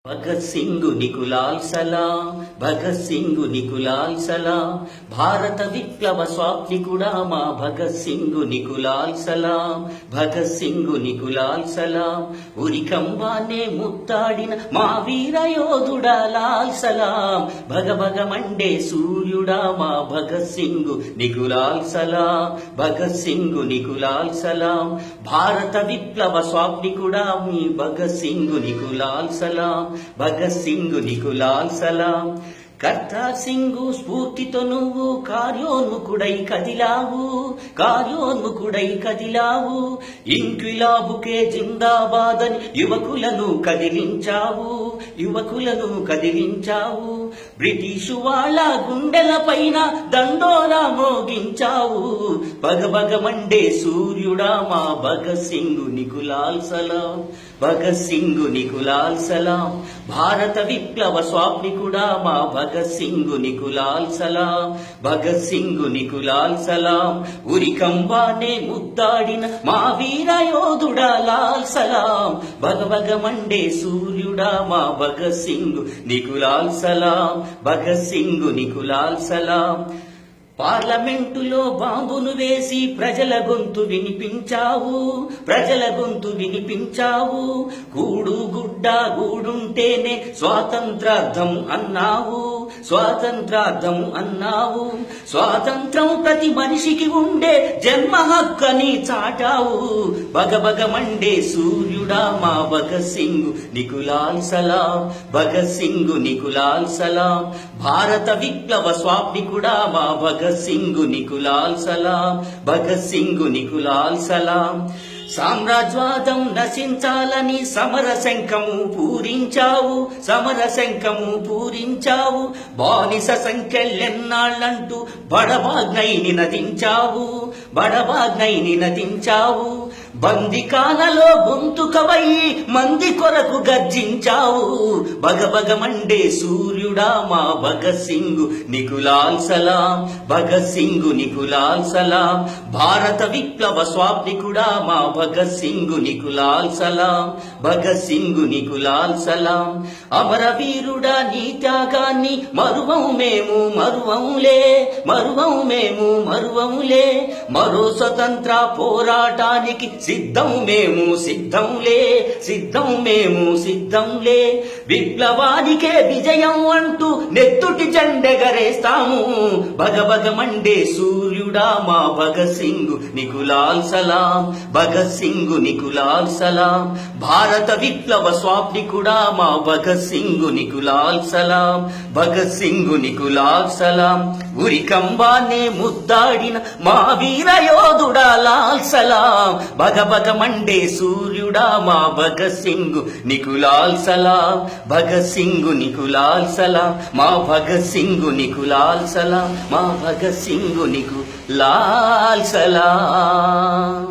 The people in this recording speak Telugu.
भगत सिंह निकु लाल सलाम, भगत सिंह निकु लाल सलाम, भारत विप्लव स्वाप्निकुड़ा मा भगत सिंह निकु लाल सलाम, भगत सिंह निकु लाल सलाम, उरिकंबाने मुत्ताडिन मा वीर योधुड़ा लाल सलाम, भग भग मंडे सूर्युड़ा मा भगत सिंह निकु लाल सलाम, भगत सिंह निकु लाल सलाम, भारत विप्लव स्वाप्निकुड़ा मी भगत सिंह निकु लाल सलाम, భగత్ సింగ్ నీకు లాల్ సలాం. కర్తా సింగ్ స్ఫూర్తితో నువ్వు కార్యోన్ముఖుడై కదిలావు, ఇంక్విలాబుకే జిందాబాద్ అని యువకులను కదిలించావు, బ్రిటిషు వాళ్ళ గుండెల పైన దండోరా మోగించావు, భగభగ మండే సూర్యుడా మా భగత్ సింగ్ నీకు లాల్ సలాం, భగత్ సింగ్ నీకు లాల్ సలాం, భారత విప్లవ స్వాప్నికుడా మా భగత్ సింగ్ నీకు లాల్ సలాం, భగత్ సింగ్ నీకు లాల్ సలాం, ఉరికంబానే ముద్దాడిన మా వీర యోధుడా లాల్ సలాం, భగభగ మండే సూర్యుడా మా భగత్ సింగ్ నీకు లాల్ సలాం, భగత్ సింగ్ నీకు లాల్ సలాం. పార్లమెంటులో బాంబును వేసి ప్రజల గొంతు వినిపించావు, కూడు గుడ్డ గూడుంటేనే స్వాతంత్రార్థం అన్నావు, స్వాతంత్రం ప్రతి మనిషికి ఉండే జన్మ హక్కని చాటావు, భగభగ మండే సూర్యుడా మా భగత్ సింగ్ నీకు లాల్ సలాం, భగత్ సింగ్ నీకు లాల్ సలాం, భారత విప్లవ స్వాప్నికుడా మా భగత్ సింగ్ నీకు లాల్ సలాం, భగత్ సింగ్ నీకు లాల్ సలాం. సామ్రాజ్యవాదం నశించాలని సమర శంఖము పూరించావు, బానిస సంఖ్యలెన్నాళ్ళంటూ బడబాగ్నైని నదించావు, బందికాలలో గొంతుకవై మంది కొరకు గర్జించావు, భగభగ మండే సూర్యుడా మా భగత్ సింగ్ నీకు లాల్ సలాం, భగత్ సింగ్ నీకు లాల్ సలాం, భారత విప్లవ స్వాప్నికుడా మా భగత్ సింగ్ నీకు లాల్ సలాం, భగత్ సింగ్ నీకు లాల్ సలాం. అమరవీరుడా నీ త్యాగాన్ని మరువము మేము, మరో స్వతంత్ర పోరాటానికి సిద్ధం మేము, విప్లవానికే విజయం అంటూ నెత్తుటి జెండెగరేస్తాము, భగభగ మండే సూర్యుడా మా భగత్ సింగ్ నీకు లాల్ సలాం, భగత్ సింగ్ నీకు లాల్ సలాం, భారత విప్లవ స్వాప్నికుడా మా భగత్ సింగ్ నీకు లాల్ సలాం, భగత్ సింగ్ నీకు లాల్ సలాం, ఉరికంబానే ముద్దాడిన మా వీర యోధుడా లాల్ సలాం, భగభగ మండే సూర్యుడా మా భగత్ సింగ్ నీకు లాల్ సలాం, భగత్ సింగ్ నీకు లాల్ సలాం, మా భగత్ సింగ్ నీకు లాల్ సలాం, మా భగత్ సింగ్ నీకు లాల్ సలాం.